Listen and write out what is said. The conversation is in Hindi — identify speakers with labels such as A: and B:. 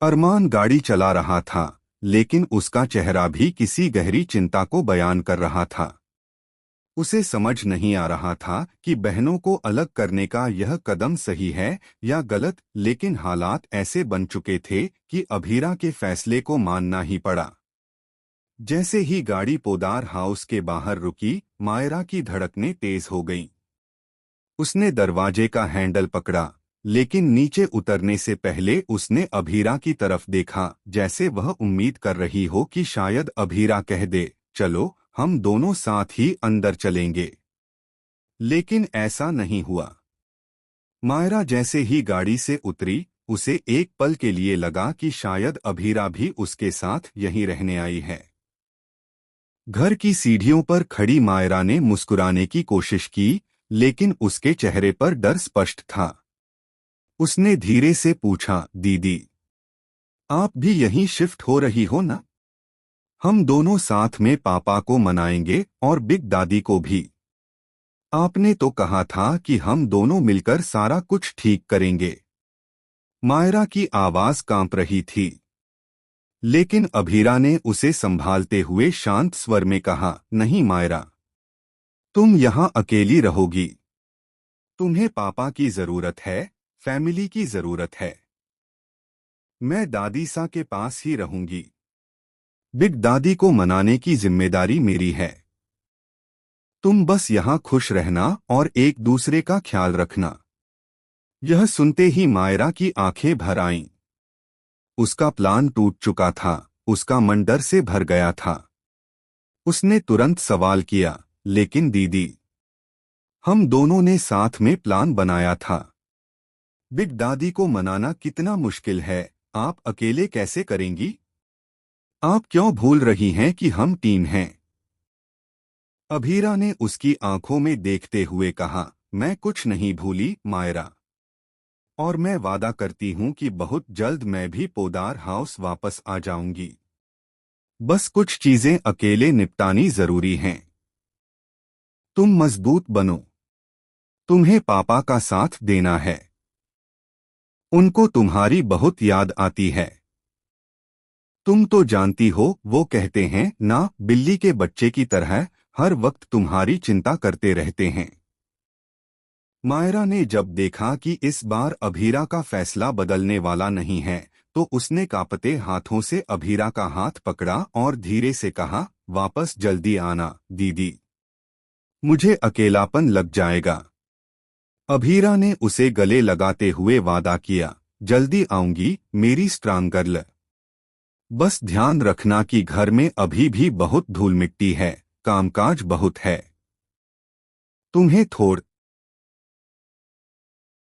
A: अरमान गाड़ी चला रहा था, लेकिन उसका चेहरा भी किसी गहरी चिंता को बयान कर रहा था। उसे समझ नहीं आ रहा था कि बहनों को अलग करने का यह कदम सही है या गलत, लेकिन हालात ऐसे बन चुके थे कि अभीरा के फैसले को मानना ही पड़ा। जैसे ही गाड़ी पोदार हाउस के बाहर रुकी, मायरा की धड़कनें तेज हो गईं। उसने दरवाजे का हैंडल पकड़ा, लेकिन नीचे उतरने से पहले उसने अभीरा की तरफ देखा, जैसे वह उम्मीद कर रही हो कि शायद अभीरा कह दे, चलो हम दोनों साथ ही अंदर चलेंगे। लेकिन ऐसा नहीं हुआ। मायरा जैसे ही गाड़ी से उतरी, उसे एक पल के लिए लगा कि शायद अभीरा भी उसके साथ यहीं रहने आई है। घर की सीढ़ियों पर खड़ी मायरा ने मुस्कुराने की कोशिश की, लेकिन उसके चेहरे पर डर स्पष्ट था। उसने धीरे से पूछा, दीदी, आप भी यहीं शिफ्ट हो रही हो ना? हम दोनों साथ में पापा को मनाएंगे और बिग दादी को भी। आपने तो कहा था कि हम दोनों मिलकर सारा कुछ ठीक करेंगे। मायरा की आवाज कांप रही थी, लेकिन अभीरा ने उसे संभालते हुए शांत स्वर में कहा, नहीं मायरा, तुम यहाँ अकेली रहोगी। तुम्हें पापा की जरूरत है, फैमिली की जरूरत है। मैं दादी सा के पास ही रहूंगी। बिग दादी को मनाने की जिम्मेदारी मेरी है। तुम बस यहाँ खुश रहना और एक दूसरे का ख्याल रखना। यह सुनते ही मायरा की आंखें भर आईं। उसका प्लान टूट चुका था, उसका मन डर से भर गया था। उसने तुरंत सवाल किया, लेकिन दीदी, हम दोनों ने साथ में प्लान बनाया था। बिग दादी को मनाना कितना मुश्किल है, आप अकेले कैसे करेंगी? आप क्यों भूल रही हैं कि हम टीम हैं? अभीरा ने उसकी आंखों में देखते हुए कहा, मैं कुछ नहीं भूली मायरा। और मैं वादा करती हूं कि बहुत जल्द मैं भी पोदार हाउस वापस आ जाऊंगी। बस कुछ चीजें अकेले निपटानी जरूरी हैं। तुम मजबूत बनो। तुम्हें पापा का साथ देना है। उनको तुम्हारी बहुत याद आती है। तुम तो जानती हो, वो कहते हैं ना, बिल्ली के बच्चे की तरह हर वक्त तुम्हारी चिंता करते रहते हैं। मायरा ने जब देखा कि इस बार अभीरा का फैसला बदलने वाला नहीं है, तो उसने कांपते हाथों से अभीरा का हाथ पकड़ा और धीरे से कहा, वापस जल्दी आना दीदी। मुझे अकेलापन लग जाएगा। अभीरा ने उसे गले लगाते हुए वादा किया, जल्दी आऊंगी मेरी स्ट्रांग गर्ल। बस ध्यान रखना कि घर में अभी भी बहुत धूल मिट्टी है, कामकाज बहुत है। तुम्हें